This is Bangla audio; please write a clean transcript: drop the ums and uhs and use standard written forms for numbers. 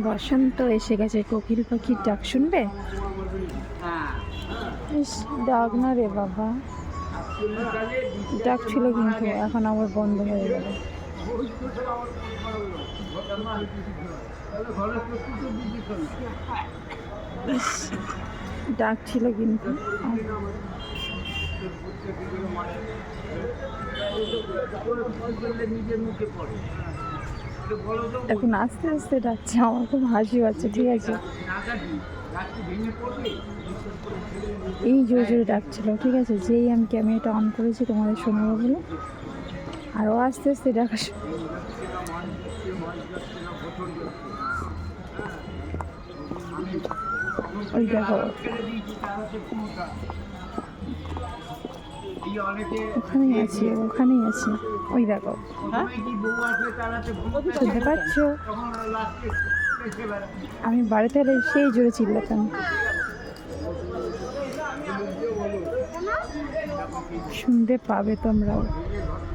বসন্ত এসে গেছে, কোকিল পাখির ডাক শুনবে? ইস, ডাক না রে বাবা, ডাক ছিল কিন্তু এখন আবার বন্ধ হয়ে গেল। ইস, ডাক ছিল কিন্তু এখন আস্তে আস্তে ডাকছে। আমার খুব হাসি পাচ্ছে। ঠিক আছে, এই জোরে জোরে ডাকছিল। ঠিক আছে, যেই আমি ক্যামেরাটা অন করেছি তোমাদের শোনাবো বলে, আরও আস্তে আস্তে ডাকা। ওই দেখো, ওখানেই আছি, ওখানেই আছি। ওই দেখো, শুনতে পাচ্ছ? আমি বাড়িতে এলে সেই জোরে চিল্লাতাম। শুনতে পাবে তোমরাও।